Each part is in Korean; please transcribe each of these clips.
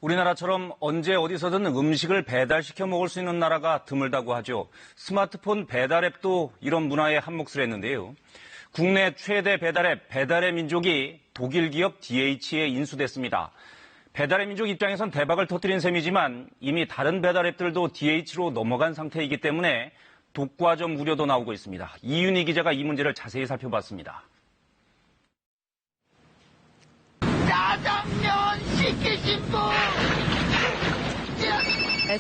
우리나라처럼 언제 어디서든 음식을 배달시켜 먹을 수 있는 나라가 드물다고 하죠. 스마트폰 배달 앱도 이런 문화에 한몫을 했는데요. 국내 최대 배달앱 배달의 민족이 독일 기업 DH에 인수됐습니다. 배달의 민족 입장에선 대박을 터뜨린 셈이지만 이미 다른 배달앱들도 DH로 넘어간 상태이기 때문에 독과점 우려도 나오고 있습니다. 이윤희 기자가 이 문제를 자세히 살펴봤습니다. 짜장면 시키신 분!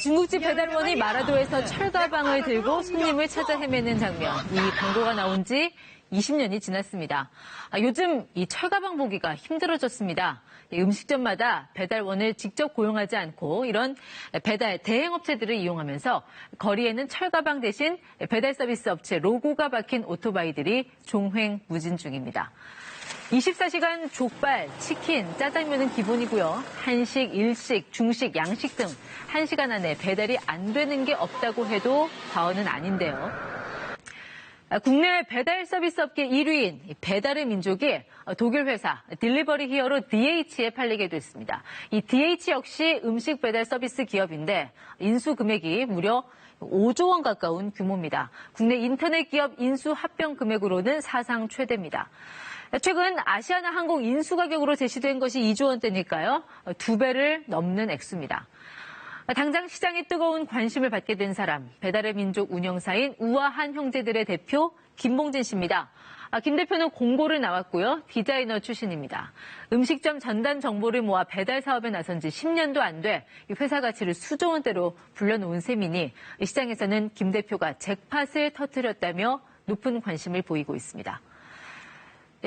중국집 배달원이 마라도에서 철가방을 들고 손님을 찾아 헤매는 장면. 이 광고가 나온 지 20년이 지났습니다. 요즘 이 철가방 보기가 힘들어졌습니다. 음식점마다 배달원을 직접 고용하지 않고 이런 배달 대행업체들을 이용하면서 거리에는 철가방 대신 배달 서비스 업체 로고가 박힌 오토바이들이 종횡무진 중입니다. 24시간 족발, 치킨, 짜장면은 기본이고요. 한식, 일식, 중식, 양식 등 1시간 안에 배달이 안 되는 게 없다고 해도 과언은 아닌데요. 국내 배달 서비스 업계 1위인 배달의 민족이 독일 회사 딜리버리 히어로 DH에 팔리게 됐습니다. 이 DH 역시 음식 배달 서비스 기업인데 인수 금액이 무려 5조 원 가까운 규모입니다. 국내 인터넷 기업 인수 합병 금액으로는 사상 최대입니다. 최근 아시아나 항공 인수 가격으로 제시된 것이 2조 원대니까요. 2배를 넘는 액수입니다. 당장 시장에 뜨거운 관심을 받게 된 사람, 배달의 민족 운영사인 우아한 형제들의 대표 김봉진 씨입니다. 김 대표는 공고를 나왔고요. 디자이너 출신입니다. 음식점 전담 정보를 모아 배달 사업에 나선 지 10년도 안 돼 회사 가치를 수조 원대로 불려놓은 셈이니 시장에서는 김 대표가 잭팟을 터뜨렸다며 높은 관심을 보이고 있습니다.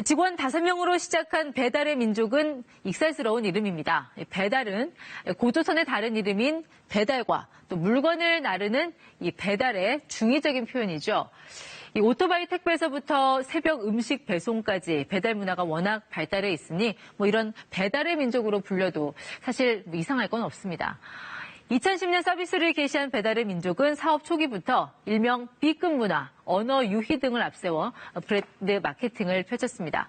직원 5명으로 시작한 배달의 민족은 익살스러운 이름입니다. 배달은 고조선의 다른 이름인 배달과 또 물건을 나르는 이 배달의 중의적인 표현이죠. 이 오토바이 택배에서부터 새벽 음식 배송까지 배달 문화가 워낙 발달해 있으니 이런 배달의 민족으로 불려도 사실 이상할 건 없습니다. 2010년 서비스를 개시한 배달의 민족은 사업 초기부터 일명 B급 문화, 언어 유희 등을 앞세워 브랜드 마케팅을 펼쳤습니다.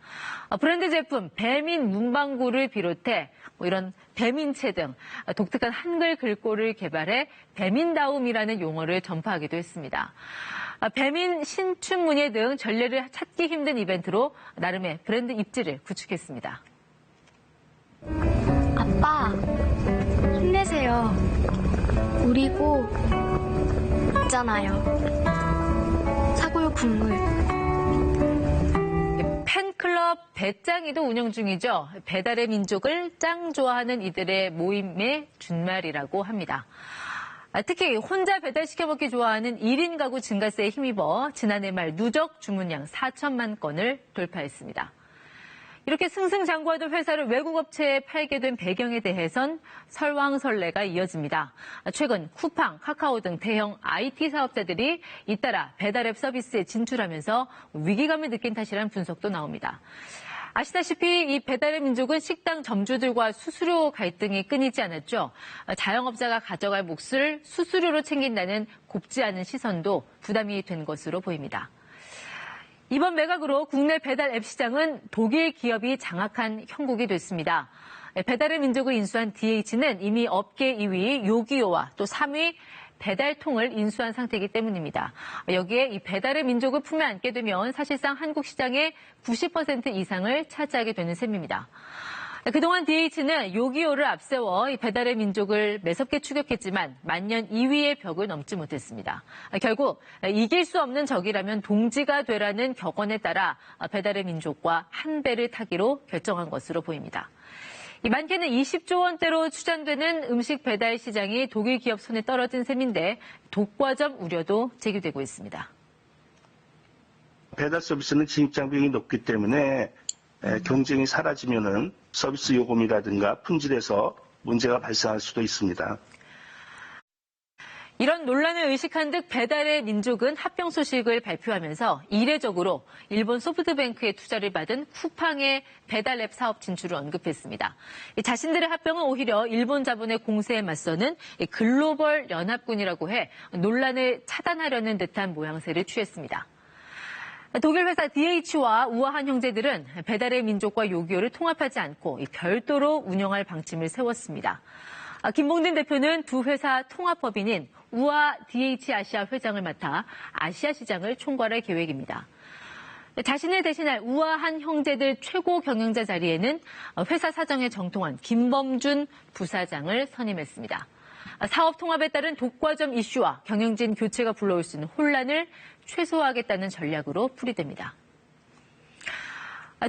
브랜드 제품 배민 문방구를 비롯해 이런 배민채 등 독특한 한글 글꼴을 개발해 배민다움이라는 용어를 전파하기도 했습니다. 배민 신춘문예 등 전례를 찾기 힘든 이벤트로 나름의 브랜드 입지를 구축했습니다. 아빠, 힘내세요. 우리 꼭 있잖아요. 사골 국물. 팬클럽 배짱이도 운영 중이죠. 배달의 민족을 짱 좋아하는 이들의 모임의 준말이라고 합니다. 특히 혼자 배달시켜 먹기 좋아하는 1인 가구 증가세에 힘입어 지난해 말 누적 주문량 4천만 건을 돌파했습니다. 이렇게 승승장구하던 회사를 외국 업체에 팔게 된 배경에 대해선 설왕설래가 이어집니다. 최근 쿠팡, 카카오 등 대형 IT 사업자들이 잇따라 배달앱 서비스에 진출하면서 위기감을 느낀 탓이라는 분석도 나옵니다. 아시다시피 이 배달의 민족은 식당 점주들과 수수료 갈등이 끊이지 않았죠. 자영업자가 가져갈 몫을 수수료로 챙긴다는 곱지 않은 시선도 부담이 된 것으로 보입니다. 이번 매각으로 국내 배달 앱 시장은 독일 기업이 장악한 형국이 됐습니다. 배달의 민족을 인수한 DH는 이미 업계 2위 요기요와 또 3위 배달통을 인수한 상태이기 때문입니다. 여기에 이 배달의 민족을 품에 안게 되면 사실상 한국 시장의 90% 이상을 차지하게 되는 셈입니다. 그동안 DH는 요기요를 앞세워 배달의 민족을 매섭게 추격했지만 만년 2위의 벽을 넘지 못했습니다. 결국 이길 수 없는 적이라면 동지가 되라는 격언에 따라 배달의 민족과 한 배를 타기로 결정한 것으로 보입니다. 많게는 20조 원대로 추정되는 음식 배달 시장이 독일 기업 손에 떨어진 셈인데 독과점 우려도 제기되고 있습니다. 배달 서비스는 진입장 비용이 높기 때문에 경쟁이 사라지면은 서비스 요금이라든가 품질에서 문제가 발생할 수도 있습니다. 이런 논란을 의식한 듯 배달의 민족은 합병 소식을 발표하면서 이례적으로 일본 소프트뱅크의 투자를 받은 쿠팡의 배달앱 사업 진출을 언급했습니다. 자신들의 합병은 오히려 일본 자본의 공세에 맞서는 글로벌 연합군이라고 해 논란을 차단하려는 듯한 모양새를 취했습니다. 독일 회사 DH와 우아한 형제들은 배달의 민족과 요기요를 통합하지 않고 별도로 운영할 방침을 세웠습니다. 김봉진 대표는 두 회사 통합법인인 우아 DH 아시아 회장을 맡아 아시아 시장을 총괄할 계획입니다. 자신을 대신할 우아한 형제들 최고 경영자 자리에는 회사 사정에 정통한 김범준 부사장을 선임했습니다. 사업 통합에 따른 독과점 이슈와 경영진 교체가 불러올 수 있는 혼란을 최소화하겠다는 전략으로 풀이됩니다.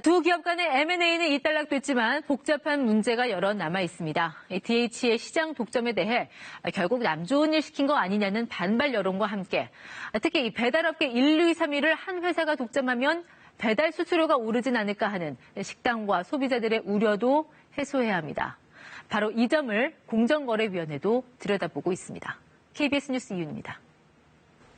두 기업 간의 M&A는 일단락됐지만 복잡한 문제가 여러 남아 있습니다. DH의 시장 독점에 대해 결국 남 좋은 일 시킨 거 아니냐는 반발 여론과 함께 특히 이 배달업계 1, 2, 3위를 한 회사가 독점하면 배달 수수료가 오르진 않을까 하는 식당과 소비자들의 우려도 해소해야 합니다. 바로 이 점을 공정거래위원회도 들여다보고 있습니다. KBS 뉴스 이윤입니다.